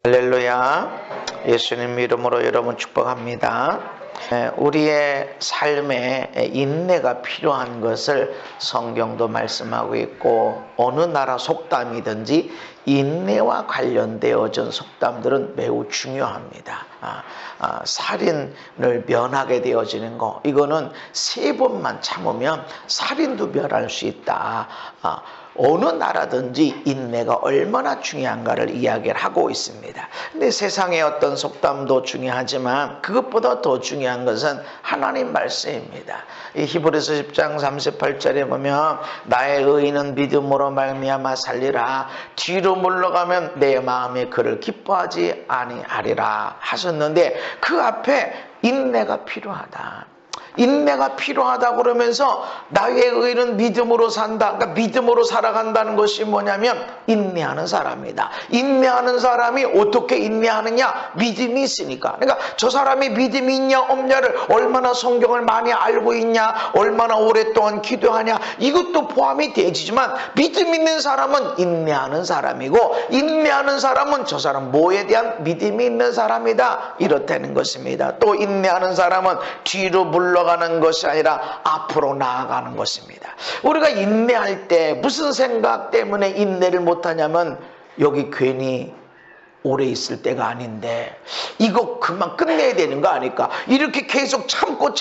할렐루야. 예수님 이름으로 여러분 축복합니다. 우리의 삶에 인내가 필요한 것을 성경도 말씀하고 있고, 어느 나라 속담이든지 인내와 관련되어진 속담들은 매우 중요합니다. 살인을 면하게 되어지는 거, 이거는 3번만 참으면 살인도 면할 수 있다. 어느 나라든지 인내가 얼마나 중요한가를 이야기를 하고 있습니다. 근데 세상의 어떤 속담도 중요하지만 그것보다 더 중요한 것은 하나님 말씀입니다. 이 히브리서 10장 38절에 보면 나의 의인은 믿음으로 말미암아 살리라. 뒤로 물러가면 내 마음이 그를 기뻐하지 아니하리라 하셨는데, 그 앞에 인내가 필요하다. 인내가 필요하다 그러면서 나의 의는 믿음으로 산다. 그러니까 믿음으로 살아간다는 것이 뭐냐면 인내하는 사람이다. 인내하는 사람이 어떻게 인내하느냐? 믿음이 있으니까. 그러니까 저 사람이 믿음이 있냐 없냐를, 얼마나 성경을 많이 알고 있냐, 얼마나 오랫동안 기도하냐, 이것도 포함이 되지만 믿음 있는 사람은 인내하는 사람이고, 인내하는 사람은 저 사람 뭐에 대한 믿음이 있는 사람이다, 이렇다는 것입니다. 또 인내하는 사람은 뒤로 물러가는 것이 아니라 앞으로 나아가는 것입니다. 우리가 인내할 때 무슨 생각 때문에 인내를 못하냐면, 여기 괜히 오래 있을 때가 아닌데 이거 그만 끝내야 되는 거 아닐까, 이렇게 계속 참고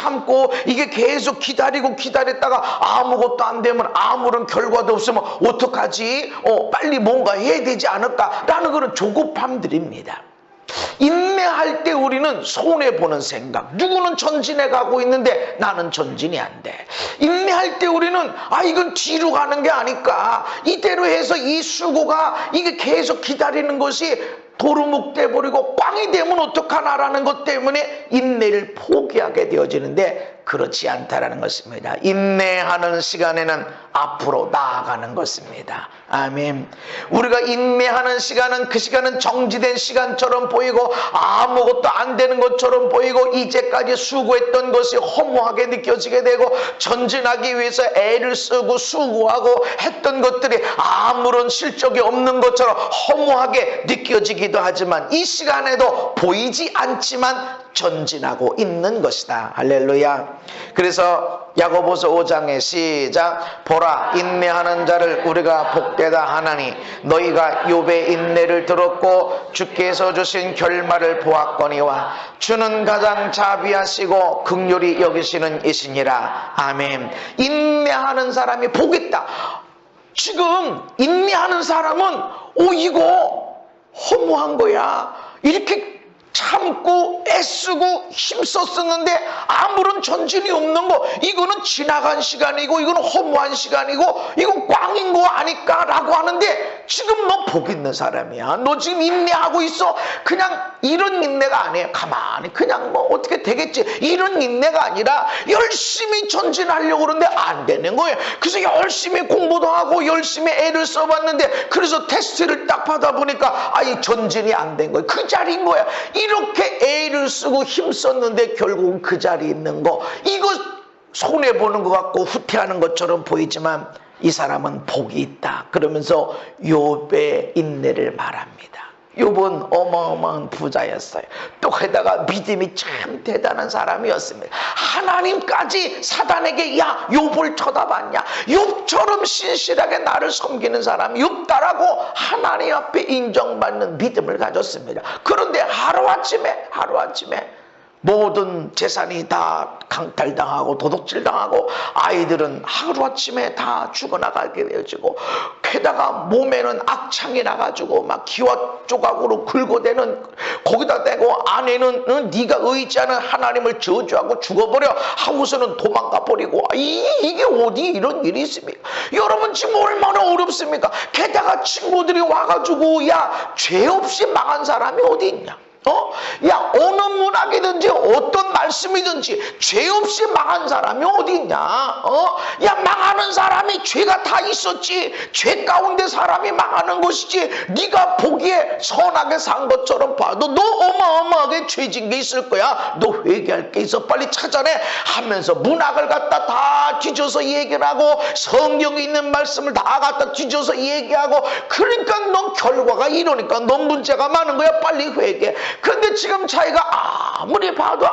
이게 계속 기다렸다가 아무것도 안 되면, 아무런 결과도 없으면 어떡하지? 빨리 뭔가 해야 되지 않을까라는 그런 조급함들입니다. 인내할 때 우리는 손해보는 생각, 누구는 전진해 가고 있는데 나는 전진이 안 돼. 인내할 때 우리는 이건 뒤로 가는 게 아닐까, 이대로 해서 이 수고가 이게 계속 기다리는 것이 도루묵 돼버리고 꽝이 되면 어떡하나라는 것 때문에 인내를 포기하게 되어지는데, 그렇지 않다라는 것입니다. 인내하는 시간에는 앞으로 나아가는 것입니다. 아멘. 우리가 인내하는 시간은, 그 시간은 정지된 시간처럼 보이고 아무것도 안 되는 것처럼 보이고, 이제까지 수고했던 것이 허무하게 느껴지게 되고, 전진하기 위해서 애를 쓰고 수고하고 했던 것들이 아무런 실적이 없는 것처럼 허무하게 느껴지기도 하지만, 이 시간에도 보이지 않지만 전진하고 있는 것이다. 할렐루야. 그래서 야고보서 5장에 시작. 보라, 인내하는 자를 우리가 복되다 하나니 너희가 욥의 인내를 들었고 주께서 주신 결말을 보았거니와 주는 가장 자비하시고 긍휼히 여기시는 이시니라. 아멘. 인내하는 사람이 복있다. 지금 인내하는 사람은 이거 허무한 거야, 이렇게 참고 애쓰고 힘썼었는데 아무런 전진이 없는 거, 이거는 지나간 시간이고 이건 허무한 시간이고 이건 꽝인 거 아닐까 라고 하는데, 지금 너 복 있는 사람이야. 너 지금 인내하고 있어. 그냥 이런 인내가 아니에요. 가만히 그냥 뭐 어떻게 되겠지, 이런 인내가 아니라 열심히 전진하려고 그러는데 안 되는 거예요. 그래서 열심히 공부도 하고 열심히 애를 써봤는데, 그래서 테스트를 딱 받아보니까 이 전진이 안 된 거예요. 그 자리인 거야. 이렇게 애를 쓰고 힘썼는데 결국은 그 자리에 있는 거, 이거 손해보는 것 같고 후퇴하는 것처럼 보이지만 이 사람은 복이 있다. 그러면서 욥의 인내를 말합니다. 욥은 어마어마한 부자였어요. 또 게다가 믿음이 참 대단한 사람이었습니다. 하나님까지 사단에게 야 욥을 쳐다봤냐, 욥처럼 신실하게 나를 섬기는 사람이 없다라고 하나님 앞에 인정받는 믿음을 가졌습니다. 그런데 하루아침에 모든 재산이 다 강탈당하고 도둑질당하고, 아이들은 하루아침에 다 죽어나가게 되어지고, 게다가 몸에는 악창이 나가지고 막 기와 조각으로 긁어대는, 거기다 대고 아내는 네가 의지하는 하나님을 저주하고 죽어버려 하고서는 도망가 버리고, 이게 어디 이런 일이 있습니까? 여러분 지금 얼마나 어렵습니까? 게다가 친구들이 와가지고 야 죄 없이 망한 사람이 어디 있냐, 야, 어느 문학이든지 어떤 말씀이든지 죄 없이 망한 사람이 어디 있냐? 야, 망하는 사람이 죄가 다 있었지. 죄 가운데 사람이 망하는 것이지. 네가 보기에 선하게 산 것처럼 봐도 너 어마어마하게 죄진 게 있을 거야. 너 회개할 게 있어. 빨리 찾아내 하면서 문학을 갖다 다 뒤져서 얘기를 하고 성경에 있는 말씀을 다 갖다 뒤져서 얘기하고, 그러니까 넌 결과가 이러니까 넌 문제가 많은 거야. 빨리 회개. 그런데 지금 자기가 아무리 봐도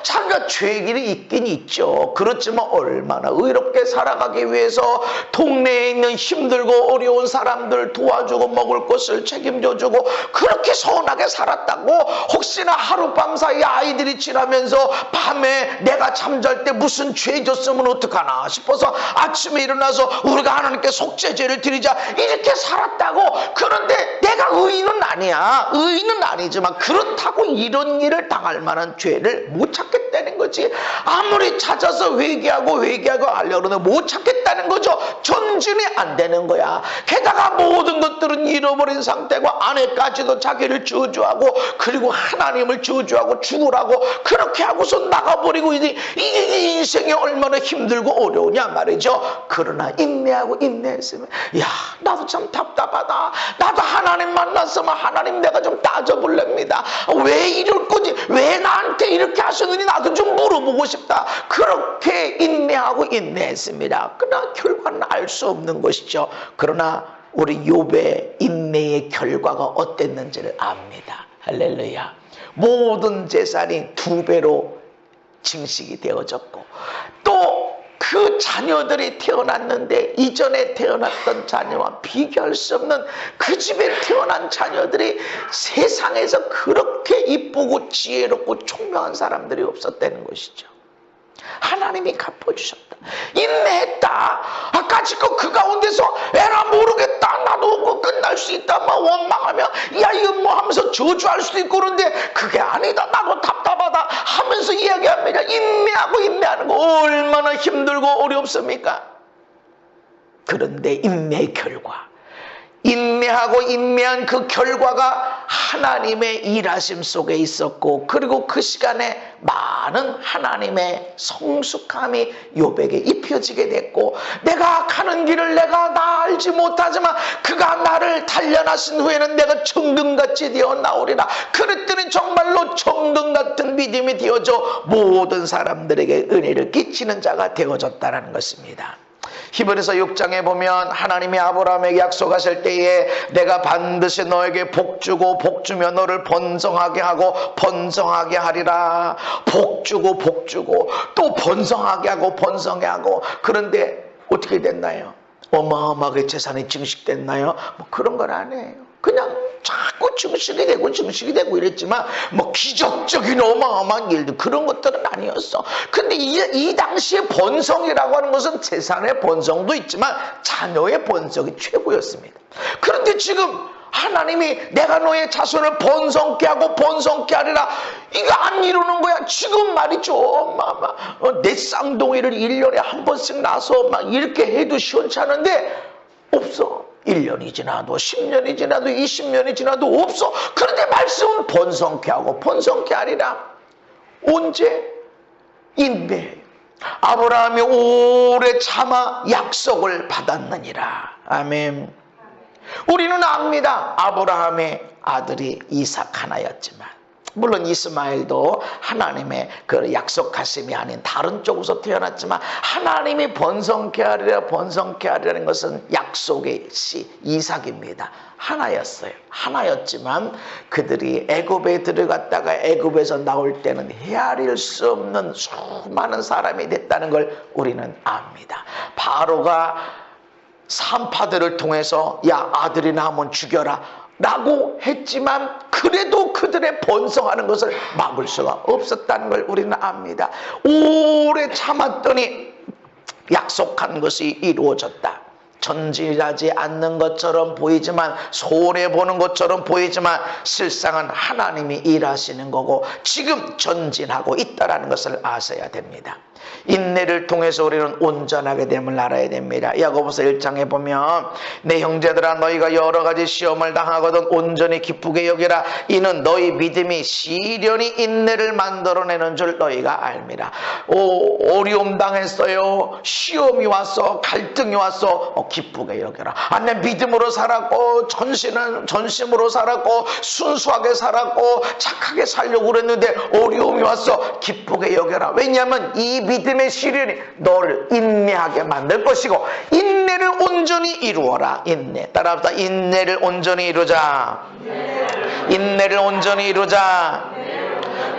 자기가 죄길이 있긴 있죠. 그렇지만 얼마나 의롭게 살아가기 위해서 동네에 있는 힘들고 어려운 사람들 도와주고 먹을 것을 책임져주고 그렇게 선하게 살았다고 혹시나 하룻밤 사이에 아이들이 지나면서 밤에 내가 잠잘 때 무슨 죄 졌으면 어떡하나 싶어서 아침에 일어나서 우리가 하나님께 속죄제를 드리자 이렇게 살았다고. 그런데 내가 의인은 아니야. 의인은 아니지만 그렇다고 이런 일을 당할 만한 죄를 못 찾겠다는 거지. 아무리 찾아서 회개하고 하려고 해도 못 찾겠다는 거죠. 전진이 안 되는 거야. 게다가 모든 것들은 잃어버린 상태고 아내까지도 자기를 저주하고 그리고 하나님을 저주하고 죽으라고 그렇게 하고서 나가버리고, 이게 인생이 얼마나 힘들고 어려우냐 말이죠. 그러나 인내했으면 야, 나도 참 답답하다. 나도 하나님 만났으면 하나님 내가 좀 따져볼랍니다. 왜 이럴 거지? 왜 나한테 이렇게 하셨느니 나도 좀 물어보고 싶다. 그렇게 인내했습니다. 그러나 결과는 알 수 없는 것이죠. 그러나 우리 욥의 인내의 결과가 어땠는지를 압니다. 할렐루야. 모든 재산이 2배로 증식이 되어졌고, 또 그 자녀들이 태어났는데 이전에 태어났던 자녀와 비교할 수 없는 그 집에 태어난 자녀들이 세상에서 그렇게 이쁘고 지혜롭고 총명한 사람들이 없었다는 것이죠. 하나님이 갚아주셨다. 인내했다. 까짓거 그 가운데서 에라 모르겠다. 나도 뭐 끝날 수 있다. 막 원망하며 야 이거 뭐 하면서 저주할 수도 있고, 그런데 그게 아니다. 나도 답답하다 하면서 이야기합니다. 인내하는 거 얼마나 힘들고 어렵습니까? 그런데 인내의 결과, 인내하고 인내한 그 결과가 하나님의 일하심 속에 있었고, 그리고 그 시간에 많은 하나님의 성숙함이 욥에게 입혀지게 됐고, 내가 가는 길을 내가 다 알지 못하지만 그가 나를 단련하신 후에는 내가 정금같이 되어 나오리라. 그랬더니 정말로 정금 같은 믿음이 되어져 모든 사람들에게 은혜를 끼치는 자가 되어졌다는 것입니다. 히브리서 6장에 보면 하나님이 아브라함에게 약속하실 때에 내가 반드시 너에게 복주고 복주며 너를 번성하게 하고 번성하게 하리라. 복주고 또 번성하게 하고 번성하게 하고. 그런데 어떻게 됐나요? 어마어마하게 재산이 증식됐나요? 뭐 그런 건 아니에요. 그냥 자꾸 증식이 되고 이랬지만 뭐 기적적인 어마어마한 일들 그런 것들은 아니었어. 근데 이 당시에 번성이라고 하는 것은 재산의 번성도 있지만 자녀의 번성이 최고였습니다. 그런데 지금 하나님이 내가 너의 자손을 번성케 하고 번성케 하리라, 이거 안 이루는 거야. 지금 말이죠. 내 쌍둥이를 1년에 한 번씩 낳아서 막 이렇게 해도 시원찮은데 없어. 1년이 지나도 10년이 지나도 20년이 지나도 없어. 그런데 말씀은 번성케 하고 번성케 하리라. 언제? 인내해요. 아브라함이 오래 참아 약속을 받았느니라. 아멘. 우리는 압니다. 아브라함의 아들이 이삭 하나였지만, 물론 이스마엘도 하나님의 그 약속하심이 아닌 다른 쪽에서 태어났지만 하나님이 번성케 하리라는 것은 약속의 씨 이삭입니다. 하나였지만 그들이 애굽에 들어갔다가 애굽에서 나올 때는 헤아릴 수 없는 수많은 사람이 됐다는 걸 우리는 압니다. 바로가 산파들을 통해서 야 아들이나 한번 죽여라 라고 했지만 그래도 그들의 번성하는 것을 막을 수가 없었다는 걸 우리는 압니다. 오래 참았더니 약속한 것이 이루어졌다. 전진하지 않는 것처럼 보이지만, 손해보는 것처럼 보이지만 실상은 하나님이 일하시는 거고 지금 전진하고 있다는 것을 아셔야 됩니다. 인내를 통해서 우리는 온전하게 됨을 알아야 됩니다. 야고보서 1장에 보면 내 형제들아 너희가 여러 가지 시험을 당하거든 온전히 기쁘게 여기라. 이는 너희 믿음이 시련이 인내를 만들어내는 줄 너희가 알미라. 어려움 당했어요. 시험이 왔어. 갈등이 왔어. 기쁘게 여겨라. 내 믿음으로 살았고 전심으로 살았고 순수하게 살았고 착하게 살려고 그랬는데 어려움이 왔어. 기쁘게 여겨라. 왜냐하면 이 믿음의 시련이 너를 인내하게 만들 것이고 인내를 온전히 이루어라. 인내. 따라합시다. 인내를 온전히 이루자. 인내를 온전히 이루자.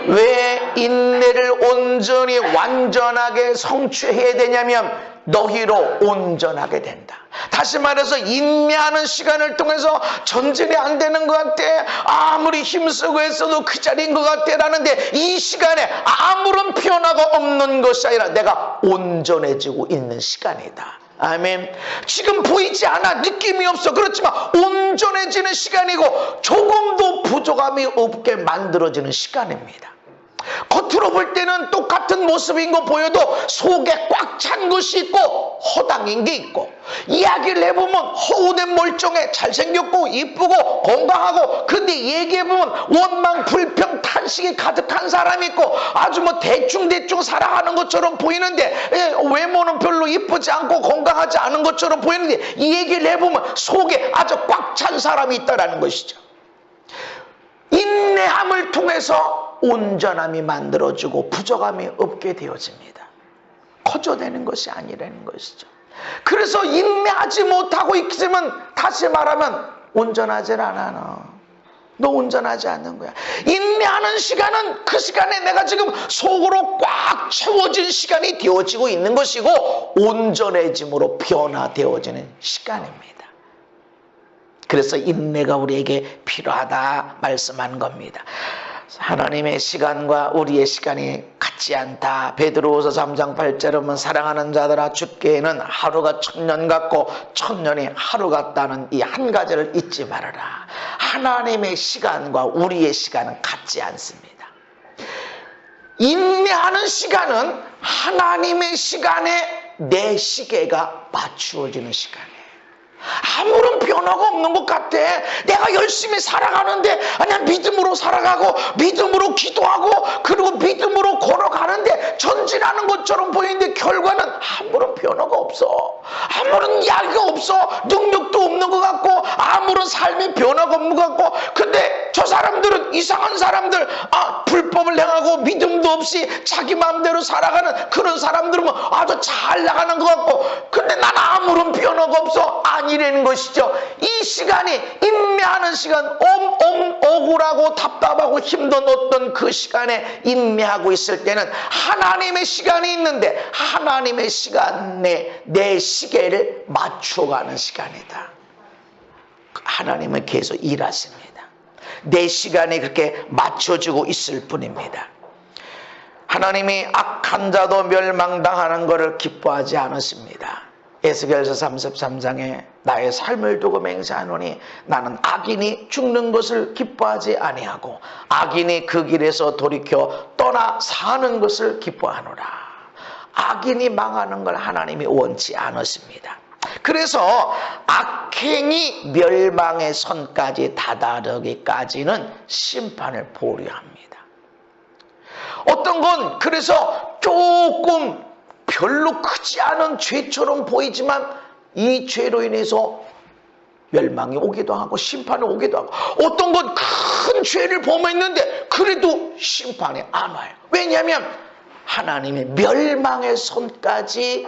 왜 인내를 온전히 완전하게 성취해야 되냐면 너희로 온전하게 된다. 다시 말해서 인내하는 시간을 통해서 전진이 안 되는 것 같아. 아무리 힘쓰고 했어도 그 자리인 것 같아 라는데 이 시간에 아무런 변화가 없는 것이 아니라 내가 온전해지고 있는 시간이다. 아멘. 지금 보이지 않아. 느낌이 없어. 그렇지만 온전해지는 시간이고 조금도 부족함이 없게 만들어지는 시간입니다. 겉으로 볼 때는 똑같은 모습인 거 보여도 속에 꽉 찬 것이 있고 허당인 게 있고 이야기를 해보면 허우된 멀쩡해 잘생겼고 이쁘고 건강하고 근데 얘기해보면 원망 불평 탄식이 가득한 사람이 있고 아주 뭐 대충 살아가는 것처럼 보이는데 외모는 별로 이쁘지 않고 건강하지 않은 것처럼 보이는데 이 얘기를 해보면 속에 아주 꽉 찬 사람이 있다는 것이죠. 인내함을 통해서 온전함이 만들어지고 부족함이 없게 되어집니다. 거저되는 것이 아니라는 것이죠. 그래서 인내하지 못하고 있으면 다시 말하면 온전하지 않아. 너 온전하지 않는 거야. 인내하는 시간은 그 시간에 내가 지금 속으로 꽉 채워진 시간이 되어지고 있는 것이고 온전해짐으로 변화되어지는 시간입니다. 그래서 인내가 우리에게 필요하다 말씀한 겁니다. 하나님의 시간과 우리의 시간이 같지 않다. 베드로후서 3장 8절에 보면 사랑하는 자들아 주께는 하루가 1000년 같고 1000년이 하루 같다는 이 한 가지를 잊지 말아라. 하나님의 시간과 우리의 시간은 같지 않습니다. 인내하는 시간은 하나님의 시간에 내 시계가 맞추어지는 시간이에요. 아무런 변화가 없는 것 같아. 내가 열심히 살아가는데 그냥 믿음으로 살아가고 믿음으로 기도하고 그리고 믿음으로 걸어가는데 전진하는 것처럼 보이는데 결과는 아무런 변화가 없어. 아무런 이야기가 없어. 능력도 없는 것 같고 아무런 삶의 변화가 없는 것 같고 근데 저 사람들은 이상한 사람들 불법을 행하고 믿음도 없이 자기 마음대로 살아가는 그런 사람들은 아주 잘 나가는 것 같고 근데 난 아무런 변화가 없어. 아니라는 것이죠. 이 시간이 인내하는 시간 억울하고 답답하고 힘든 어떤 그 시간에 인내하고 있을 때는 하나님의 시간이 있는데 하나님의 시간에 내 시계를 맞춰가는 시간이다. 하나님은 계속 일하십니다. 내 시간이 그렇게 맞춰지고 있을 뿐입니다. 하나님이 악한 자도 멸망당하는 것을 기뻐하지 않으십니다. 에스겔서 33장에 나의 삶을 두고 맹세하노니 나는 악인이 죽는 것을 기뻐하지 아니하고 악인이 그 길에서 돌이켜 떠나 사는 것을 기뻐하노라. 악인이 망하는 걸 하나님이 원치 않으십니다. 그래서 악행이 멸망의 선까지 다다르기까지는 심판을 보류합니다. 어떤 건 그래서 조금 별로 크지 않은 죄처럼 보이지만 이 죄로 인해서 멸망이 오기도 하고 심판이 오기도 하고 어떤 건 큰 죄를 범했는데 그래도 심판이 안 와요. 왜냐하면 하나님의 멸망의 선까지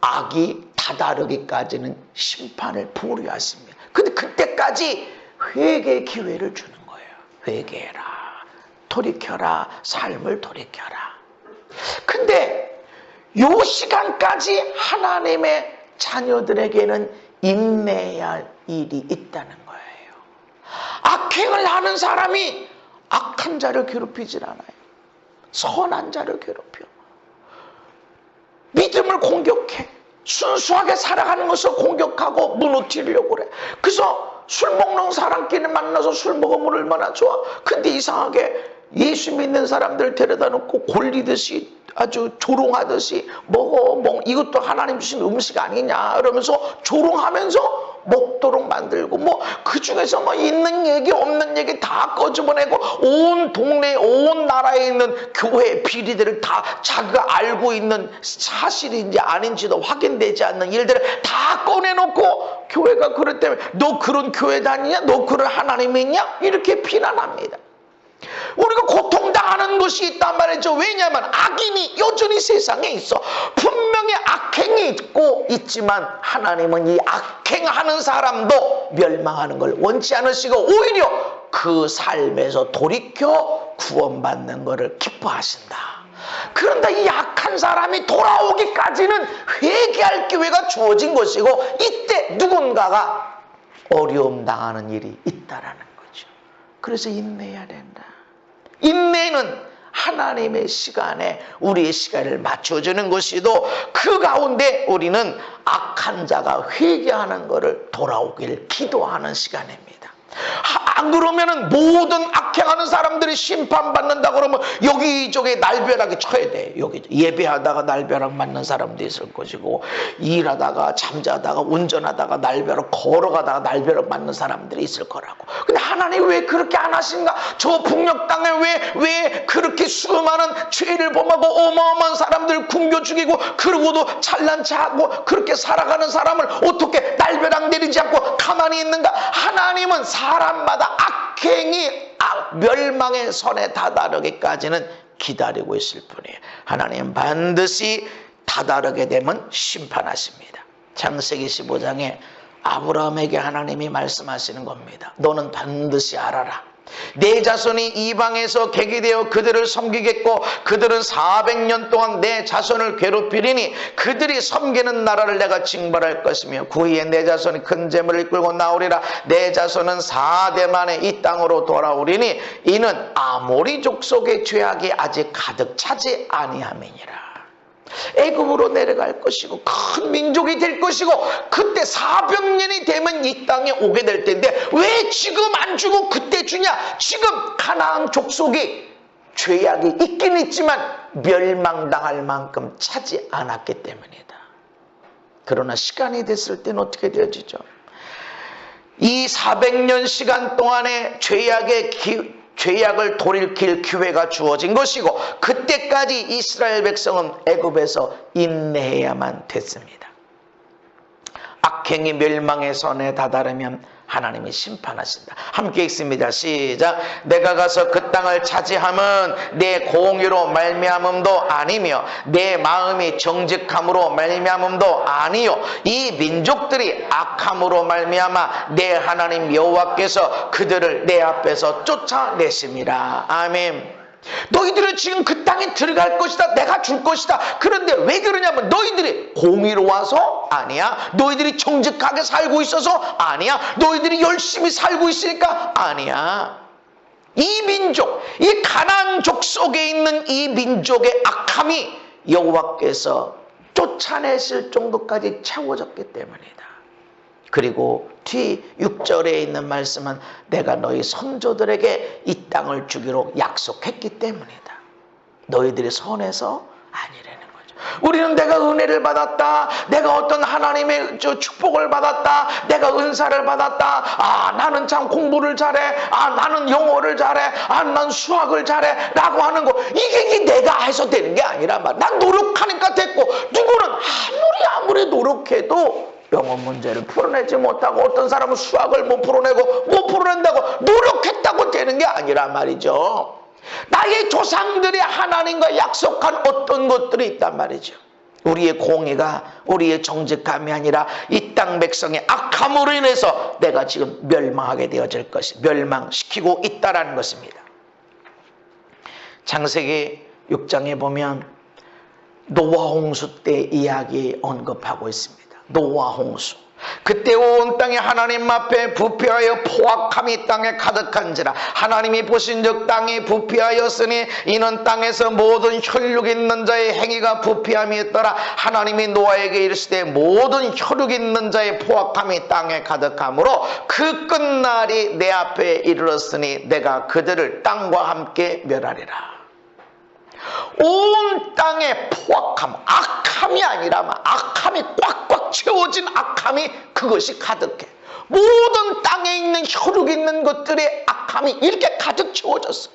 악이 다다르기까지는 심판을 보류하십니다. 근데 그때까지 회개의 기회를 주는 거예요. 회개해라. 돌이켜라. 삶을 돌이켜라. 근데 요 시간까지 하나님의 자녀들에게는 인내해야 할 일이 있다는 거예요. 악행을 하는 사람이 악한 자를 괴롭히질 않아요. 선한 자를 괴롭혀. 믿음을 공격해. 순수하게 살아가는 것을 공격하고 무너뜨리려고 그래. 그래서 술 먹는 사람끼리 만나서 술 먹으면 얼마나 좋아. 근데 이상하게 예수 믿는 사람들 데려다 놓고 골리듯이 아주 조롱하듯이 뭐 이것도 하나님 주신 음식 아니냐 이러면서 조롱하면서 먹도록 만들고 그 중에서 있는 얘기 없는 얘기 다 꺼집어내고 온 동네 온 나라에 있는 교회 비리들을 다 자기가 알고 있는 사실인지 아닌지도 확인되지 않는 일들을 다 꺼내놓고 교회가 그럴 때 너 그런 교회 다니냐? 너 그런 하나님 믿냐? 이렇게 비난합니다. 우리가 고통당하는 것이 있단 말이죠. 왜냐하면 악인이 여전히 세상에 있어. 분명히 악행이 있지만 하나님은 이 악행하는 사람도 멸망하는 걸 원치 않으시고 오히려 그 삶에서 돌이켜 구원받는 것을 기뻐하신다. 그런데 이 악한 사람이 돌아오기까지는 회개할 기회가 주어진 것이고 이때 누군가가 어려움 당하는 일이 있다라는 거죠. 그래서 인내해야 된다. 인내는 하나님의 시간에 우리의 시간을 맞춰주는 것이도 그 가운데 우리는 악한 자가 회개하는 것을 돌아오길 기도하는 시간입니다. 안 그러면은 모든 악행하는 사람들이 심판받는다 그러면 여기저기 날벼락이 쳐야 돼. 여기 예배하다가 날벼락 맞는 사람도 있을 것이고 일하다가 잠자다가 운전하다가 날벼락 걸어가다가 날벼락 맞는 사람들이 있을 거라고. 근데 하나님 왜 그렇게 안 하신가? 저 북녘 땅에 왜 그렇게 수많은 죄를 범하고 어마어마한 사람들 굶겨 죽이고 그러고도 잘난 체하고 그렇게 살아가는 사람을 어떻게 날벼락 내리지 않고 가만히 있는가? 하나님은 사람마다 악행이 멸망의 선에 다다르기까지는 기다리고 있을 뿐이에요. 하나님은 반드시 다다르게 되면 심판하십니다. 창세기 15장에 아브라함에게 하나님이 말씀하시는 겁니다. 너는 반드시 알아라. 내 자손이 이방에서 객이 되어 그들을 섬기겠고 그들은 400년 동안 내 자손을 괴롭히리니 그들이 섬기는 나라를 내가 징벌할 것이며 그 후에 내 자손이 큰 재물을 이끌고 나오리라. 내 자손은 4대 만에 이 땅으로 돌아오리니 이는 아모리 족속의 죄악이 아직 가득 차지 아니함이니라. 애굽으로 내려갈 것이고 큰 민족이 될 것이고 그때 400년이 되면 이 땅에 오게 될 텐데 왜 지금 안 주고 그때 주냐? 지금 가나안 족속이 죄악이 있긴 있지만 멸망당할 만큼 차지 않았기 때문이다. 그러나 시간이 됐을 때는 어떻게 되어지죠? 이 400년 시간 동안에 죄악을 돌이킬 기회가 주어진 것이고 그때까지 이스라엘 백성은 애굽에서 인내해야만 됐습니다. 악행이 멸망의 선에 다다르면 하나님이 심판하신다. 함께 읽습니다. 시작. 내가 가서 그 땅을 차지함은 내 공의로 말미암음도 아니며 내 마음이 정직함으로 말미암음도 아니요 이 민족들이 악함으로 말미암아 내 하나님 여호와께서 그들을 내 앞에서 쫓아내심이라. 아멘. 너희들은 지금 그 땅에 들어갈 것이다. 내가 줄 것이다. 그런데 왜 그러냐면 너희들이 공의로워서 아니야. 너희들이 정직하게 살고 있어서 아니야. 너희들이 열심히 살고 있으니까 아니야. 이 민족, 이 가나안 족속에 있는 이 민족의 악함이 여호와께서 쫓아내실 정도까지 채워졌기 때문이다. 그리고 뒤 6절에 있는 말씀은 내가 너희 선조들에게 이 땅을 주기로 약속했기 때문이다. 너희들이 선해서 아니라는 거죠. 우리는 내가 은혜를 받았다. 내가 어떤 하나님의 축복을 받았다. 내가 은사를 받았다. 나는 참 공부를 잘해. 나는 영어를 잘해. 난 수학을 잘해. 라고 하는 거. 이게 내가 해서 되는 게 아니라 난 노력하니까 됐고 누구는 아무리 노력해도 영어 문제를 풀어내지 못하고 어떤 사람은 수학을 못 풀어낸다고 노력했다고 되는 게 아니란 말이죠. 나의 조상들이 하나님과 약속한 어떤 것들이 있단 말이죠. 우리의 공의가 우리의 정직함이 아니라 이 땅 백성의 악함으로 인해서 내가 지금 멸망하게 되어질 것이 멸망시키고 있다라는 것입니다. 창세기 6장에 보면 노아 홍수 때 이야기 언급하고 있습니다. 노아 홍수. 그때 온 땅에 하나님 앞에 부패하여 포악함이 땅에 가득한지라 하나님이 보신즉 땅이 부패하였으니 이는 땅에서 모든 혈육 있는 자의 행위가 부패함이었더라. 하나님이 노아에게 이르시되 모든 혈육 있는 자의 포악함이 땅에 가득하므로 그 끝날이 내 앞에 이르렀으니 내가 그들을 땅과 함께 멸하리라. 온 땅에 포악함, 악함이 아니라 악함이 꽉꽉 채워진 악함이 그것이 가득해. 모든 땅에 있는 혈육 있는 것들의 악함이 이렇게 가득 채워졌어.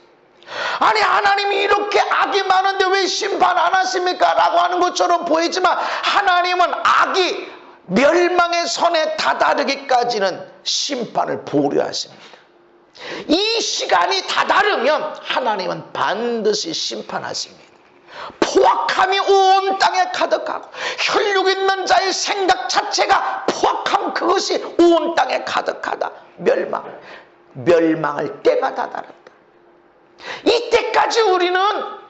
아니 하나님이 이렇게 악이 많은데 왜 심판 안 하십니까? 라고 하는 것처럼 보이지만 하나님은 악이 멸망의 선에 다다르기까지는 심판을 보류하십니다. 이 시간이 다다르면 하나님은 반드시 심판하십니다. 포악함이 온 땅에 가득하고 혈육 있는 자의 생각 자체가 포악함, 그것이 온 땅에 가득하다. 멸망할 때가 다다른다. 이때까지 우리는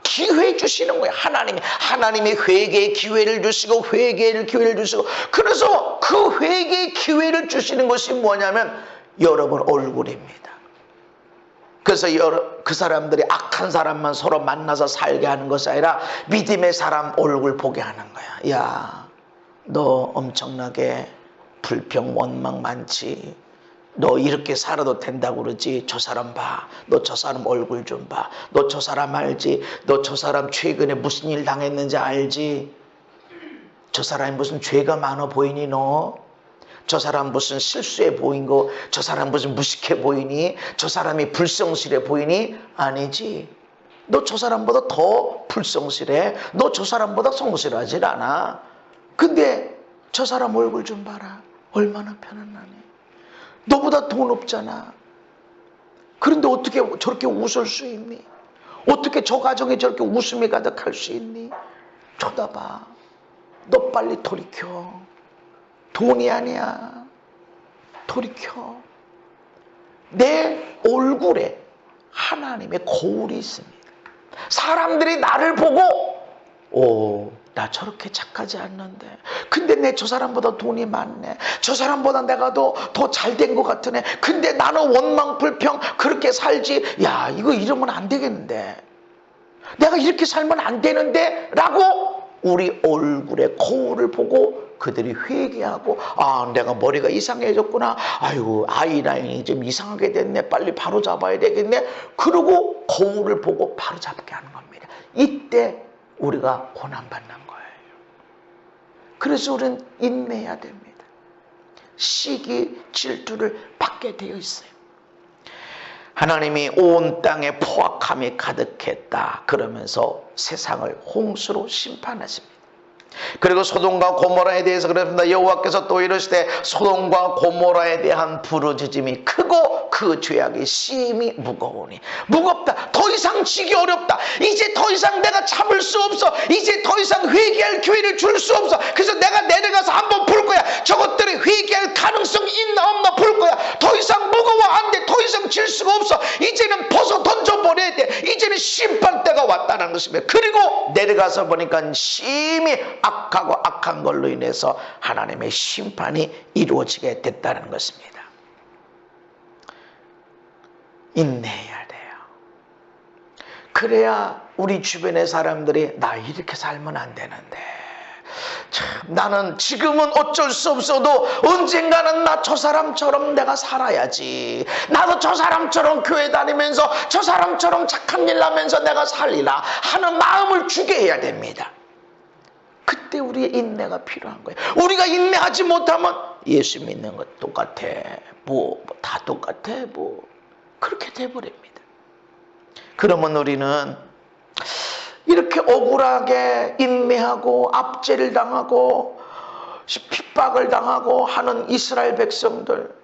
기회 주시는 거예요. 하나님이 회개의 기회를 주시고 회개의 기회를 주시고, 그래서 그 회개의 기회를 주시는 것이 뭐냐면 여러분 얼굴입니다. 그래서 그 사람들이 악한 사람만 서로 만나서 살게 하는 것이 아니라 믿음의 사람 얼굴 보게 하는 거야. 야, 너 엄청나게 불평 원망 많지. 너 이렇게 살아도 된다고 그러지. 저 사람 봐. 너 저 사람 얼굴 좀 봐. 너 저 사람 알지? 너 저 사람 최근에 무슨 일 당했는지 알지? 저 사람이 무슨 죄가 많아 보이니 너? 저 사람 무슨 실수해 보이고, 저 사람 무슨 무식해 보이니? 저 사람이 불성실해 보이니? 아니지. 너 저 사람보다 더 불성실해. 너 저 사람보다 성실하질 않아. 근데 저 사람 얼굴 좀 봐라. 얼마나 편안하네. 너보다 돈 없잖아. 그런데 어떻게 저렇게 웃을 수 있니? 어떻게 저 가정에 저렇게 웃음이 가득할 수 있니? 쳐다봐. 너 빨리 돌이켜. 돈이 아니야. 돌이켜. 내 얼굴에 하나님의 거울이 있습니다. 사람들이 나를 보고 나 저렇게 착하지 않는데, 근데 내 저 사람보다 돈이 많네. 저 사람보다 내가 더 잘 된 것 같으네. 근데 나는 원망 불평 그렇게 살지. 야, 이거 이러면 안 되겠는데, 내가 이렇게 살면 안 되는데 라고 우리 얼굴에 거울을 보고 그들이 회개하고, 아, 내가 머리가 이상해졌구나. 아이고, 아이라인이 좀 이상하게 됐네. 빨리 바로 잡아야 되겠네. 그러고 거울을 보고 바로 잡게 하는 겁니다. 이때 우리가 고난받는 거예요. 그래서 우리는 인내해야 됩니다. 시기, 질투를 받게 되어 있어요. 하나님이 온 땅에 포악함이 가득했다 그러면서 세상을 홍수로 심판하십니다. 그리고 소돔과 고모라에 대해서 그랬습니다. 여호와께서 또 이르시되 소돔과 고모라에 대한 부르짖음이 크고 그 죄악이 심히 무거우니. 무겁다. 더 이상 지기 어렵다. 이제 더 이상 내가 참을 수 없어. 이제 더 이상 회개할 기회를 줄 수 없어. 그래서 내가 내려가서 한번 볼 거야. 저것들이 회개할 가능성 있나 없나 볼 거야. 더 이상 무거워 안 돼. 더 이상 질 수가 없어. 이제는 벗어 던져버려야 돼. 이제는 심판 때가 왔다는 것입니다. 그리고 내려가서 보니까 심히 악하고 악한 걸로 인해서 하나님의 심판이 이루어지게 됐다는 것입니다. 인내해야 돼요. 그래야 우리 주변의 사람들이 나 이렇게 살면 안 되는데, 참, 나는 지금은 어쩔 수 없어도 언젠가는 나 저 사람처럼 내가 살아야지. 나도 저 사람처럼 교회 다니면서 저 사람처럼 착한 일 하면서 내가 살리라 하는 마음을 주게 해야 됩니다. 그때 우리의 인내가 필요한 거예요. 우리가 인내하지 못하면 예수 믿는 것 똑같아. 다 똑같아. 그렇게 돼버립니다. 그러면 우리는 이렇게 억울하게 인내하고 압제를 당하고 핍박을 당하고 하는 이스라엘 백성들,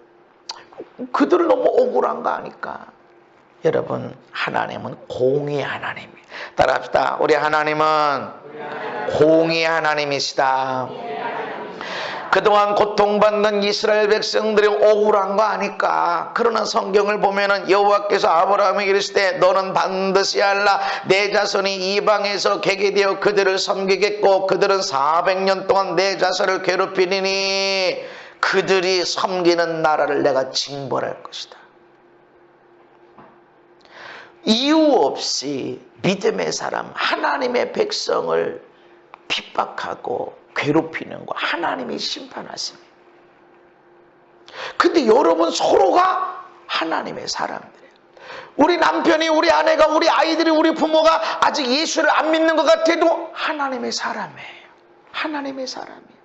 그들은 너무 억울한 거 아니까. 여러분, 하나님은 공의의 하나님입니다. 따라합시다. 우리 하나님은 공의의 하나님이시다. 그동안 고통받는 이스라엘 백성들이 억울한 거 아니까. 그러나 성경을 보면은 여호와께서 아브라함에게 이르시되 너는 반드시 알라. 내 자손이 이방에서 개게 되어 그들을 섬기겠고 그들은 400년 동안 내 자손을 괴롭히리니 그들이 섬기는 나라를 내가 징벌할 것이다. 이유 없이 믿음의 사람, 하나님의 백성을 핍박하고 괴롭히는 거 하나님이 심판하십니다. 근데 여러분 서로가 하나님의 사람들이에요. 우리 남편이, 우리 아내가, 우리 아이들이, 우리 부모가 아직 예수를 안 믿는 것 같아도 하나님의 사람이에요. 하나님의 사람이에요.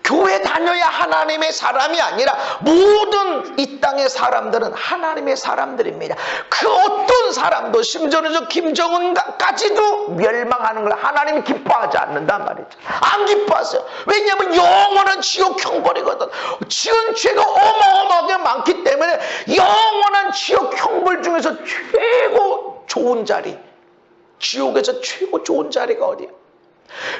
교회 다녀야 하나님의 사람이 아니라 모든 이 땅의 사람들은 하나님의 사람들입니다. 그 어떤 사람도, 심지어는 저 김정은까지도 멸망하는 걸 하나님이 기뻐하지 않는단 말이죠. 안 기뻐하세요. 왜냐하면 영원한 지옥 형벌이거든. 지은 죄가 어마어마하게 많기 때문에 영원한 지옥 형벌 중에서 최고 좋은 자리, 지옥에서 최고 좋은 자리가 어디예요?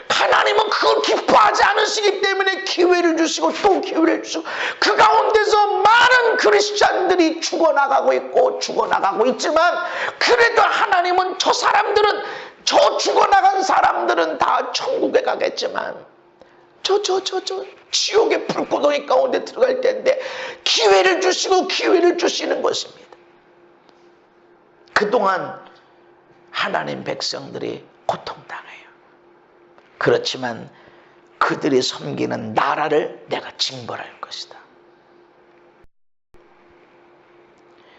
하나님은 그걸 기뻐하지 않으시기 때문에 기회를 주시고 또 기회를 주시고, 그 가운데서 많은 크리스찬들이 죽어나가고 있고 죽어나가고 있지만, 그래도 하나님은 저 사람들은, 저 죽어나간 사람들은 다 천국에 가겠지만 저 지옥의 불구덩이 가운데 들어갈 텐데 기회를 주시고 기회를 주시는 것입니다. 그동안 하나님 백성들이 고통당해요. 그렇지만 그들이 섬기는 나라를 내가 징벌할 것이다.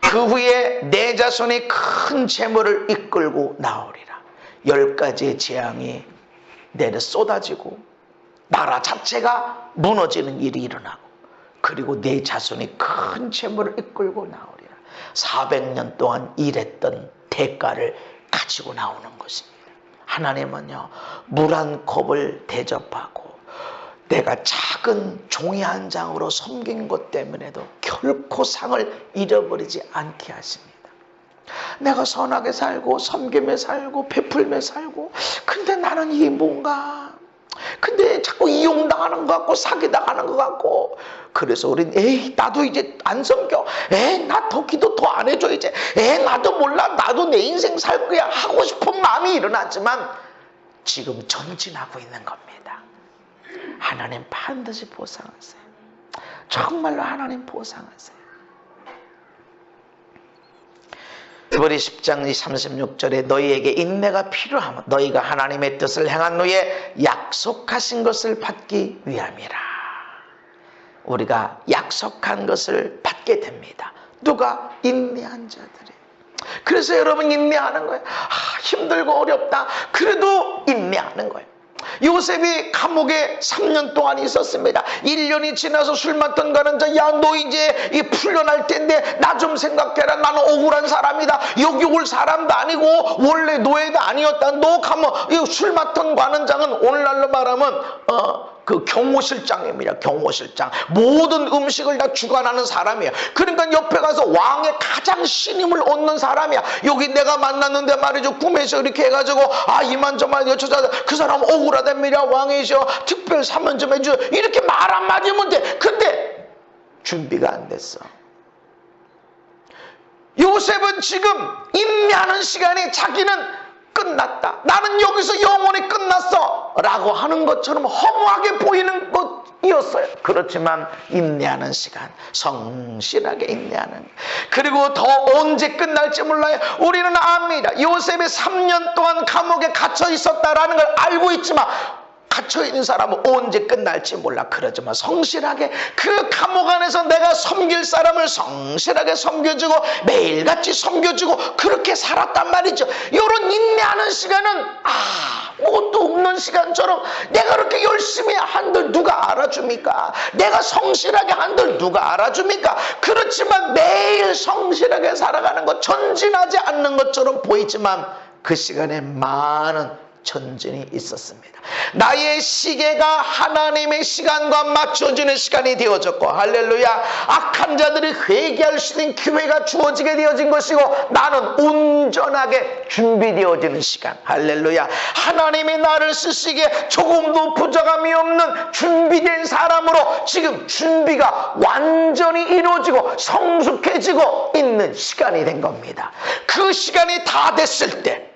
그 후에 내 자손이 큰 재물을 이끌고 나오리라. 10가지의 재앙이 내려 쏟아지고 나라 자체가 무너지는 일이 일어나고, 그리고 내 자손이 큰 재물을 이끌고 나오리라. 400년 동안 일했던 대가를 가지고 나오는 것입니다. 하나님은요, 물 한 컵을 대접하고 내가 작은 종이 한 장으로 섬긴 것 때문에도 결코 상을 잃어버리지 않게 하십니다. 내가 선하게 살고 섬김에 살고 베풀며 살고, 근데 나는 이게 뭔가, 근데 자꾸 이용당하는 것 같고 사기당하는 것 같고, 그래서 우린 에이 나도 이제 안 섬겨, 에이 나 더 기도 더 안 해줘, 이제 에이 나도 몰라, 나도 내 인생 살 거야 하고 싶은 마음이 일어나지만 지금 전진하고 있는 겁니다. 하나님 반드시 보상하세요. 정말로 하나님 보상하세요. 히브리 10장 36절에 너희에게 인내가 필요하면 너희가 하나님의 뜻을 행한 후에 약속하신 것을 받기 위함이라. 우리가 약속한 것을 받게 됩니다. 누가? 인내한 자들이. 그래서 여러분 인내하는 거예요. 힘들고 어렵다, 그래도 인내하는 거예요. 요셉이 감옥에 3년 동안 있었습니다. 1년이 지나서 술 맡던 가는 자, 야 너 이제 풀려날 텐데 나 좀 생각해라. 나는 억울한 사람이다. 여기 올 사람도 아니고 원래 노예도 아니었다. 너 감옥, 술 맡던 관원장은 오늘날로 말하면 그 경호실장입니다. 경호실장. 모든 음식을 다 주관하는 사람이에요. 그러니까 옆에 가서 왕의 가장 신임을 얻는 사람이야. 여기 내가 만났는데 말이죠, 꿈에서 이렇게 해가지고 이만저만 여쭤서 그 사람 억울하답니다. 왕이셔, 특별 사면 좀 해줘, 이렇게 말 한마디면 돼. 근데 준비가 안 됐어. 요셉은 지금 인내하는 시간에 자기는 끝났다, 나는 여기서 영원히 끝났어 라고 하는 것처럼 허무하게 보이는 것이었어요. 그렇지만 인내하는 시간, 성실하게 인내하는, 그리고 더 언제 끝날지 몰라요. 우리는 압니다. 요셉이 3년 동안 감옥에 갇혀 있었다라는 걸 알고 있지만, 갇혀있는 사람은 언제 끝날지 몰라. 그러지만 성실하게 그 감옥 안에서 내가 섬길 사람을 성실하게 섬겨주고 매일같이 섬겨주고 그렇게 살았단 말이죠. 이런 인내하는 시간은 아무것도 없는 시간처럼, 내가 그렇게 열심히 한들 누가 알아줍니까? 내가 성실하게 한들 누가 알아줍니까? 그렇지만 매일 성실하게 살아가는 것, 전진하지 않는 것처럼 보이지만 그 시간에 많은 전진이 있었습니다. 나의 시계가 하나님의 시간과 맞춰지는 시간이 되어졌고, 할렐루야, 악한 자들이 회개할 수 있는 기회가 주어지게 되어진 것이고, 나는 온전하게 준비되어지는 시간, 할렐루야, 하나님이 나를 쓰시기에 조금도 부족함이 없는 준비된 사람으로 지금 준비가 완전히 이루어지고 성숙해지고 있는 시간이 된 겁니다. 그 시간이 다 됐을 때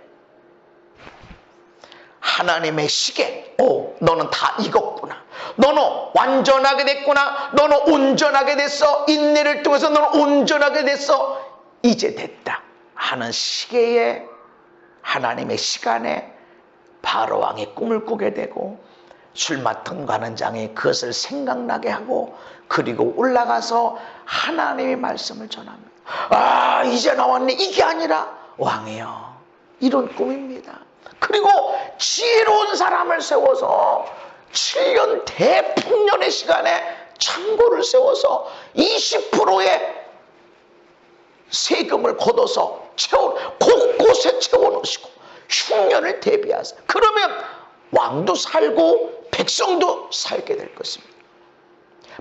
하나님의 시계, 너는 다 익었구나, 너는 완전하게 됐구나, 너는 온전하게 됐어, 인내를 통해서 너는 온전하게 됐어, 이제 됐다 하는 시계에, 하나님의 시간에 바로왕이 꿈을 꾸게 되고, 술 맡은 관원장이 그것을 생각나게 하고, 그리고 올라가서 하나님의 말씀을 전합니다. 아, 이제 나왔네. 이게 아니라 왕이여. 이런 꿈입니다. 그리고 지혜로운 사람을 세워서 7년 대풍년의 시간에 창고를 세워서 20%의 세금을 걷어서 곳곳에 채워놓으시고 흉년을 대비하세요. 그러면 왕도 살고 백성도 살게 될 것입니다.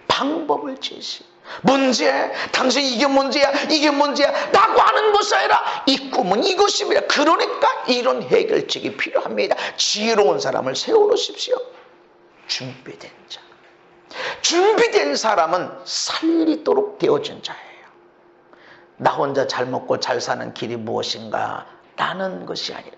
방법을 제시. 문제, 당신 이게 문제야, 이게 문제야 라고 하는 것이 아니라 이 꿈은 이것입니다. 그러니까 이런 해결책이 필요합니다. 지혜로운 사람을 세워놓으십시오. 준비된 자. 준비된 사람은 살리도록 되어진 자예요. 나 혼자 잘 먹고 잘 사는 길이 무엇인가 라는 것이 아니라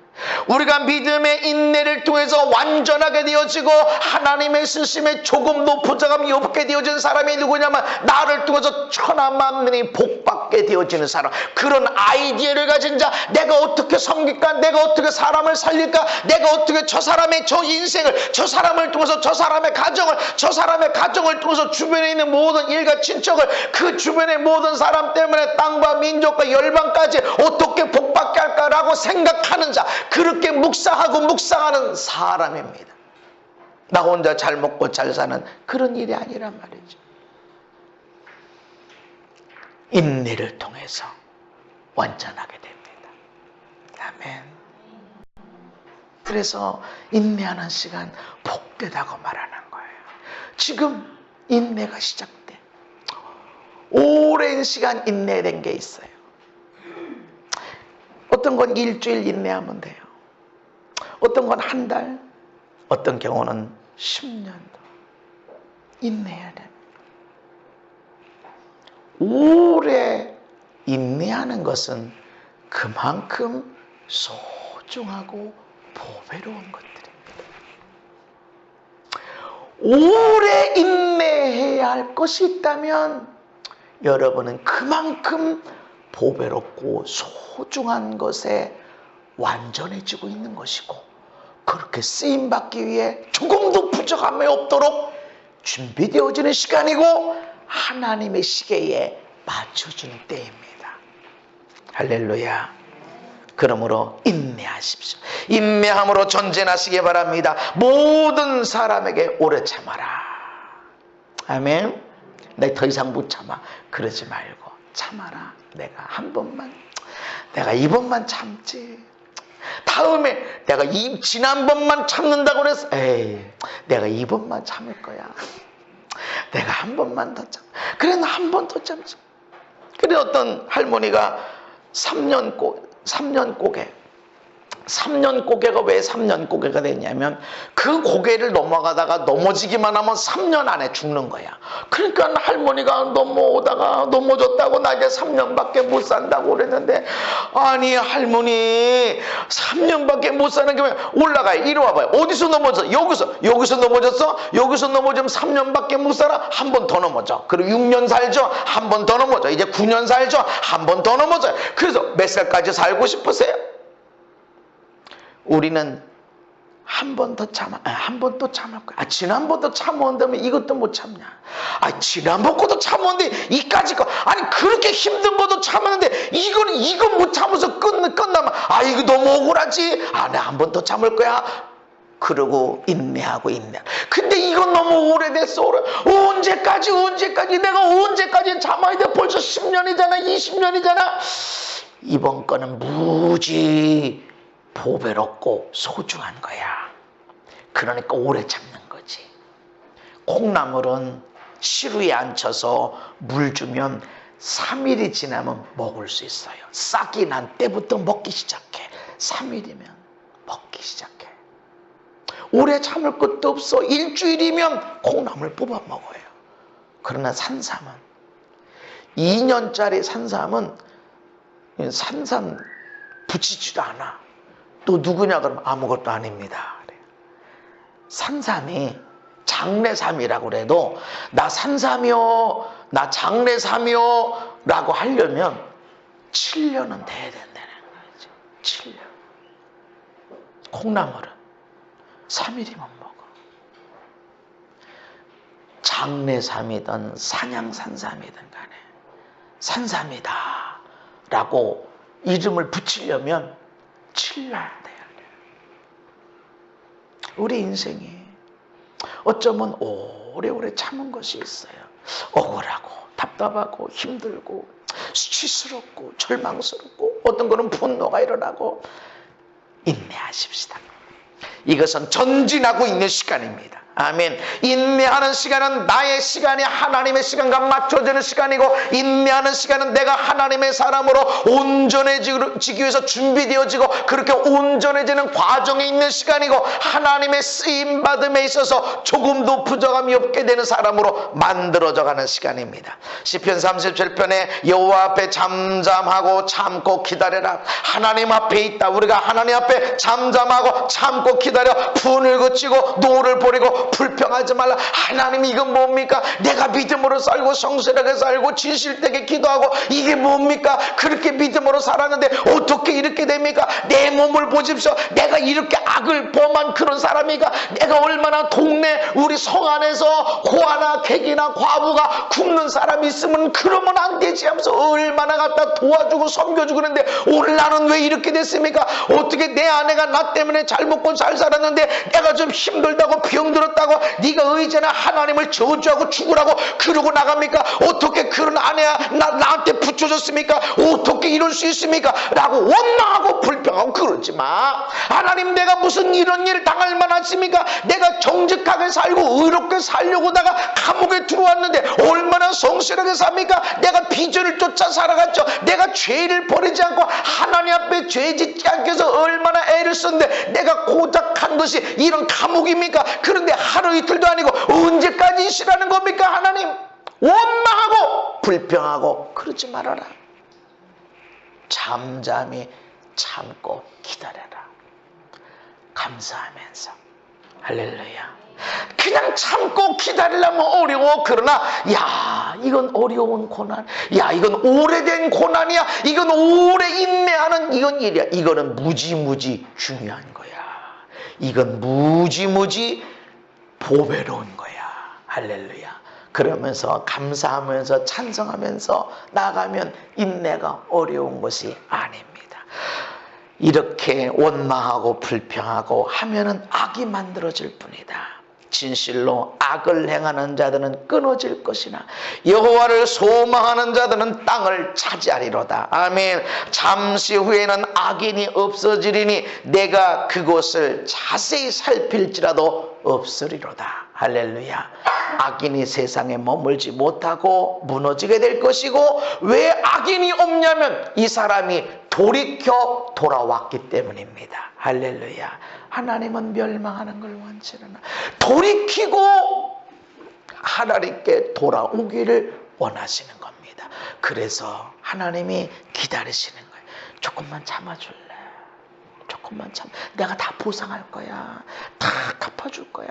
우리가 믿음의 인내를 통해서 완전하게 되어지고 하나님의 쓰심에 조금 높아져가면 높게 되어진 사람이 누구냐면 나를 통해서 천하만민이 복받게 되어지는 사람. 그런 아이디어를 가진 자. 내가 어떻게 섬길까, 내가 어떻게 사람을 살릴까, 내가 어떻게 저 사람의 저 인생을, 저 사람을 통해서 저 사람의 가정을, 저 사람의 가정을 통해서 주변에 있는 모든 일가 친척을, 그 주변의 모든 사람 때문에 땅과 민족과 열방까지 어떻게 복받게 할까라고 생각하는 자. 그렇게 묵상하고 묵상하는 사람입니다. 나 혼자 잘 먹고 잘 사는 그런 일이 아니란 말이죠. 인내를 통해서 완전하게 됩니다. 아멘. 그래서 인내하는 시간 복되다고 말하는 거예요. 지금 인내가 시작돼. 오랜 시간 인내된 게 있어요. 어떤 건 일주일 인내하면 돼요. 어떤 건 한 달, 어떤 경우는 10년도 인내해야 됩니다. 오래 인내하는 것은 그만큼 소중하고 보배로운 것들입니다. 오래 인내해야 할 것이 있다면 여러분은 그만큼 보배롭고 소중한 것에 완전해지고 있는 것이고, 그렇게 쓰임받기 위해 조금도 부족함이 없도록 준비되어지는 시간이고 하나님의 시계에 맞춰주는 때입니다. 할렐루야. 그러므로 인내하십시오. 인내함으로 전진하시기 바랍니다. 모든 사람에게 오래 참아라. 아멘. 내가 더 이상 못 참아. 그러지 말고 참아라. 내가 한 번만, 내가 이번만 참지. 다음에 내가 지난번만 참는다고 그래서 에이, 내가 이번만 참을 거야. 내가 한 번만 더 참. 그래, 나 한 번 더 참자. 그래, 어떤 할머니가 3년 고개. 3년 고개가 왜 3년 고개가 됐냐면 그 고개를 넘어가다가 넘어지기만 하면 3년 안에 죽는 거야. 그러니까 할머니가 넘어졌다고 나 이제 3년밖에 못 산다고 그랬는데, 아니 할머니 3년밖에 못 사는 게 올라가요. 이리 와봐요. 어디서 넘어졌어? 여기서 넘어졌어? 여기서 넘어지면 3년밖에 못 살아? 한 번 더 넘어져. 그리고 6년 살죠? 한 번 더 넘어져. 이제 9년 살죠? 한 번 더 넘어져요. 그래서 몇 살까지 살고 싶으세요? 우리는 한 번 더 한 번 또 참을 거야. 지난번도 참았는데 이것도 못 참냐? 지난번 것도 참았는데 이까지 거. 아니, 그렇게 힘든 것도 참았는데 이거 못 참아서 끝나면 이거 너무 억울하지? 내가 한 번 더 참을 거야. 그러고 인내하고 인내. 근데 이건 너무 오래됐어. 언제까지 내가 언제까지 참아야 돼? 벌써 10년이잖아, 20년이잖아. 이번 거는 무지 보배롭고 소중한 거야. 그러니까 오래 참는 거지. 콩나물은 시루에 앉혀서 물 주면 3일이 지나면 먹을 수 있어요. 싹이 난 때부터 먹기 시작해. 3일이면 먹기 시작해. 오래 참을 것도 없어. 일주일이면 콩나물 뽑아 먹어요. 그러나 산삼은 2년짜리 산삼은 붙이지도 않아. 또 누구냐 그러면 아무것도 아닙니다. 산삼이 장례삼이라고 그래도 나 산삼이요, 나 장례삼이요 라고 하려면 7년은 돼야 된다는 거죠. 7년. 콩나물은 3일이면 먹어. 장례삼이든 산양산삼이든 간에 산삼이다. 라고 이름을 붙이려면 질러야 돼요. 우리 인생이 어쩌면 오래오래 참은 것이 있어요. 억울하고 답답하고 힘들고 수치스럽고 절망스럽고 어떤 거는 분노가 일어나고 인내하십시다. 이것은 전진하고 있는 시간입니다. 아멘. 인내하는 시간은 나의 시간이 하나님의 시간과 맞춰지는 시간이고, 인내하는 시간은 내가 하나님의 사람으로 온전해지기 위해서 준비되어지고 그렇게 온전해지는 과정에 있는 시간이고, 하나님의 쓰임받음에 있어서 조금도 부족함이 없게 되는 사람으로 만들어져가는 시간입니다. 시편 37편에 여호와 앞에 잠잠하고 참고 기다려라. 하나님 앞에 있다. 우리가 하나님 앞에 잠잠하고 참고 기다려 분을 그치고 노를 버리고 불평하지 말라. 하나님이 이건 뭡니까? 내가 믿음으로 살고 성실하게 살고 진실되게 기도하고 이게 뭡니까? 그렇게 믿음으로 살았는데 어떻게 이렇게 됩니까? 내 몸을 보십시오. 내가 이렇게 악을 범한 그런 사람이가, 내가 얼마나 동네 우리 성 안에서 고아나 객이나 과부가 굶는 사람이 있으면 그러면 안 되지 하면서 얼마나 갖다 도와주고 섬겨주고 그러는데 오늘 나는 왜 이렇게 됐습니까? 어떻게 내 아내가 나 때문에 잘 먹고 잘 살았는데 내가 좀 힘들다고 병들었다고 네가 의제나 하나님을 저주하고 죽으라고 그러고 나갑니까? 어떻게 그런 아내야 나한테 붙여줬습니까? 어떻게 이럴 수 있습니까? 라고 원망하고 불평하고 그러지 마. 하나님, 내가 무슨 이런 일 당할 만하십니까? 내가 정직하게 살고 의롭게 살려고 다가 감옥에 들어왔는데 얼마나 성실하게 삽니까? 내가 비전을 쫓아 살아갔죠. 내가 죄를 버리지 않고 하나님 앞에 죄 짓지 않게 해서 얼마나 애를 썼는데 내가 고작 한 것이 이런 감옥입니까? 그런데 하루 이틀도 아니고 언제까지 쉬라는 겁니까? 하나님, 원망하고 불평하고 그러지 말아라. 잠잠히 참고 기다려라. 감사하면서. 할렐루야. 그냥 참고 기다리려면 어려워. 그러나 야, 이건 어려운 고난, 야, 이건 오래된 고난이야, 이건 오래 인내하는 이건 일이야. 이거는 무지무지 중요한 거야. 이건 무지무지 보배로운 거야. 할렐루야. 그러면서 감사하면서 찬성하면서 나가면 인내가 어려운 것이 아닙니다. 이렇게 원망하고 불평하고 하면은 악이 만들어질 뿐이다. 진실로 악을 행하는 자들은 끊어질 것이나 여호와를 소망하는 자들은 땅을 차지하리로다. 아멘. 잠시 후에는 악인이 없어지리니 내가 그곳을 자세히 살필지라도 없으리로다. 할렐루야. 악인이 세상에 머물지 못하고 무너지게 될 것이고, 왜 악인이 없냐면 이 사람이 돌이켜 돌아왔기 때문입니다. 할렐루야. 하나님은 멸망하는 걸 원치 않아. 돌이키고 하나님께 돌아오기를 원하시는 겁니다. 그래서 하나님이 기다리시는 거예요. 조금만 참아줄래? 조금만 참, 내가 다 보상할 거야. 다 갚아줄 거야.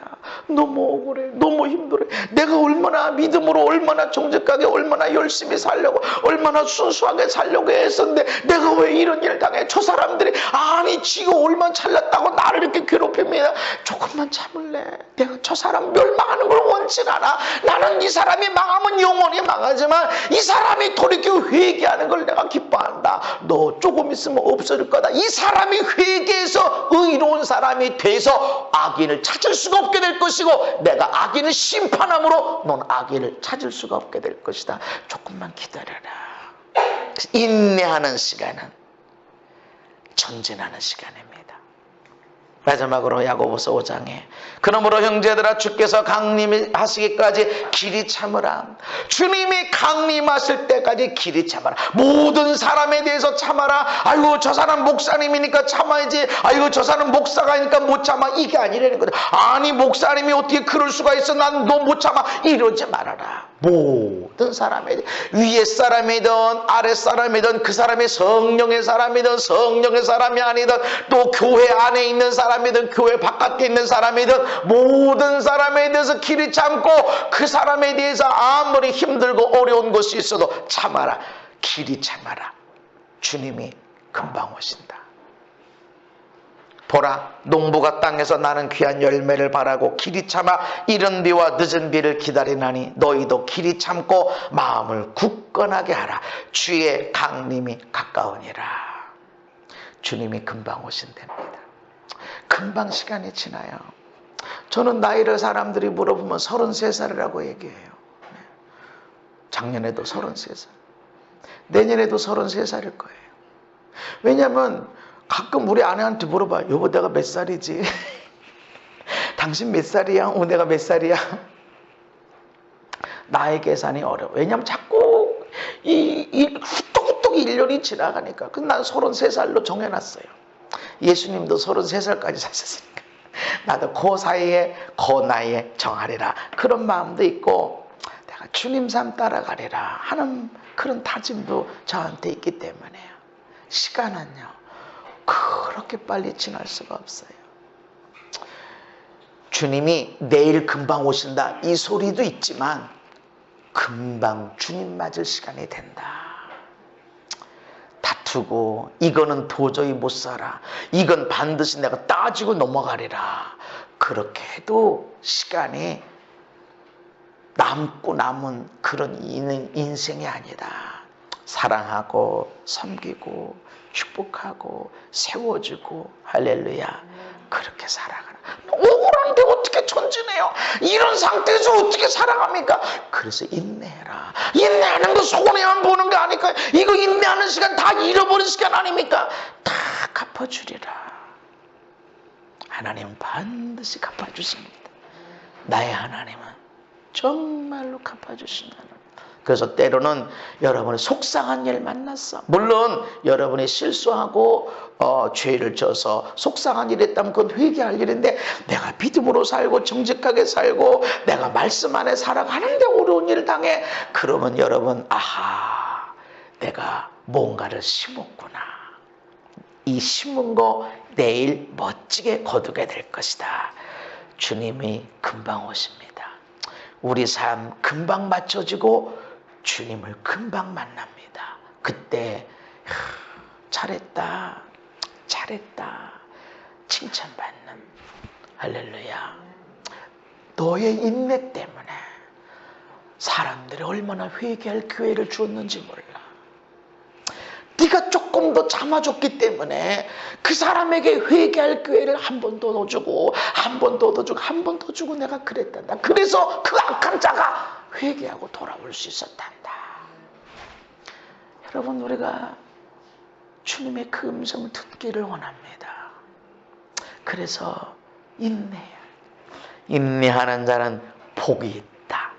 너무 억울해. 너무 힘들어. 내가 얼마나 믿음으로 얼마나 정직하게 얼마나 열심히 살려고 얼마나 순수하게 살려고 했었는데 내가 왜 이런 일 당해? 저 사람들이 아니 지가 얼마나 잘났다고 나를 이렇게 괴롭힙니다. 조금만 참을래? 내가 저 사람 멸망하는 걸 원치 않아. 나는 이 사람이 망하면 영원히 망하지만 이 사람이 돌이켜 회개하는 걸 내가 기뻐한다. 너 조금 있으면 없어질 거다. 이 사람이 회개해서 의로운 사람이 돼서 악인을 찾을 수가 없게 될 것이고, 내가 악인을 심판함으로 넌 악인을 찾을 수가 없게 될 것이다. 조금만 기다려라. 인내하는 시간은 전진하는 시간입니다. 마지막으로 야고보서 5장에 그러므로 형제들아 주께서 강림하시기까지 길이 참으라. 주님이 강림하실 때까지 길이 참아라. 모든 사람에 대해서 참아라. 아이고 저 사람 목사님이니까 참아야지. 아이고 저 사람 목사가니까 못 참아. 이게 아니라는 거죠. 아니 목사님이 어떻게 그럴 수가 있어. 난 너 못 참아. 이러지 말아라. 모든 사람에 위에 사람이든 아래 사람이든 그 사람이 성령의 사람이든 성령의 사람이 아니든 또 교회 안에 있는 사람이든 교회 바깥에 있는 사람이든 모든 사람에 대해서 길이 참고 그 사람에 대해서 아무리 힘들고 어려운 것이 있어도 참아라. 길이 참아라. 주님이 금방 오신다. 보라, 농부가 땅에서 나는 귀한 열매를 바라고 길이 참아 이른 비와 늦은 비를 기다리나니 너희도 길이 참고 마음을 굳건하게 하라. 주의 강림이 가까우니라. 주님이 금방 오신답니다. 금방 시간이 지나요. 저는 나이를 사람들이 물어보면 33살이라고 얘기해요. 작년에도 33살, 내년에도 33살일 거예요. 왜냐하면 가끔 우리 아내한테 물어봐요. 여보, 내가 몇 살이지? 당신 몇 살이야? 내가 몇 살이야? 나의 계산이 어려워. 왜냐하면 자꾸 후떡후떡 1년이 지나가니까. 난 33살로 정해놨어요. 예수님도 33살까지 사셨으니까 나도 그 사이에 그 나이에 정하리라. 그런 마음도 있고 내가 주님 삶 따라가리라 하는 그런 다짐도 저한테 있기 때문에요. 시간은요 그렇게 빨리 지날 수가 없어요. 주님이 내일 금방 오신다 이 소리도 있지만 금방 주님 맞을 시간이 된다. 다투고 이거는 도저히 못 살아, 이건 반드시 내가 따지고 넘어가리라, 그렇게 해도 시간이 남고 남은 그런 인생이 아니다. 사랑하고 섬기고 축복하고 세워주고 할렐루야 그렇게 살아가라. 억울한데 어떻게 전진해요? 이런 상태에서 어떻게 살아갑니까? 그래서 인내해라. 인내하는 거 손해만 보는 거 아닐까요? 이거 인내하는 시간 다 잃어버린 시간 아닙니까? 다 갚아주리라. 하나님은 반드시 갚아주십니다. 나의 하나님은 정말로 갚아주신다는. 그래서 때로는 여러분이 속상한 일 만났어. 물론 여러분이 실수하고 죄를 져서 속상한 일 했다면 그건 회개할 일인데, 내가 믿음으로 살고 정직하게 살고 내가 말씀 안에 살아가는데 어려운 일을 당해. 그러면 여러분, 아하, 내가 뭔가를 심었구나. 이 심은 거 내일 멋지게 거두게 될 것이다. 주님이 금방 오십니다. 우리 삶 금방 맞춰지고 주님을 금방 만납니다. 그때 잘했다, 잘했다 칭찬받는. 할렐루야. 너의 인내 때문에 사람들이 얼마나 회개할 기회를 주었는지 몰라. 네가 조금 더 참아줬기 때문에 그 사람에게 회개할 기회를 한 번 더 주고 한 번 더 주고 한 번 더 주고 내가 그랬단다. 그래서 그 악한 자가 회개하고 돌아올 수 있었단다. 여러분, 우리가 주님의 그 음성을 듣기를 원합니다. 그래서 인내하는 자는 복이 있다.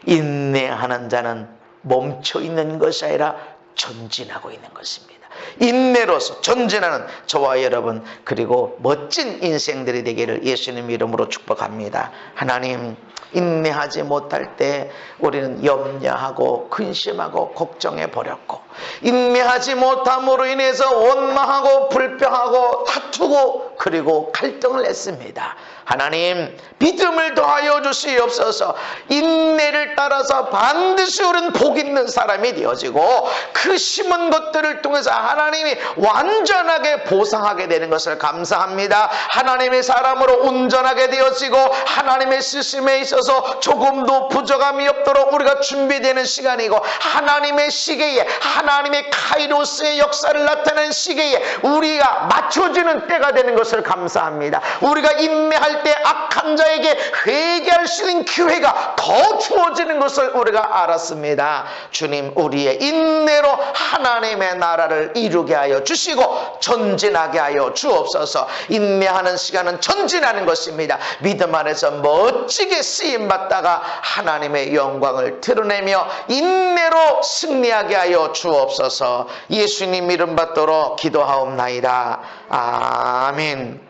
인내하는 자는 멈춰 있는 것이 아니라 전진하고 있는 것입니다. 인내로서 전진하는 저와 여러분, 그리고 멋진 인생들이 되기를 예수님 이름으로 축복합니다. 하나님, 인내하지 못할 때 우리는 염려하고 근심하고 걱정해 버렸고, 인내하지 못함으로 인해서 원망하고 불평하고 다투고 그리고 갈등을 했습니다. 하나님, 믿음을 더하여 주시옵소서. 인내를 따라서 반드시 우리는 복 있는 사람이 되어지고 그 심은 것들을 통해서 하나님이 완전하게 보상하게 되는 것을 감사합니다. 하나님의 사람으로 온전하게 되어지고 하나님의 쓰심에 있어서 조금도 부족함이 없도록 우리가 준비되는 시간이고, 하나님의 시계에, 하나님의 카이로스의 역사를 나타내는 시계에 우리가 맞춰지는 때가 되는 것을 감사합니다. 우리가 인내할 때 악한 자에게 회개할 수 있는 기회가 더 주어지는 것을 우리가 알았습니다. 주님, 우리의 인내로 하나님의 나라를 이루게 하여 주시고 전진하게 하여 주옵소서. 인내하는 시간은 전진하는 것입니다. 믿음 안에서 멋지게 쓰임받다가 하나님의 영광을 드러내며 인내로 승리하게 하여 주옵소서. 예수님 이름 받도록 기도하옵나이다. 아멘.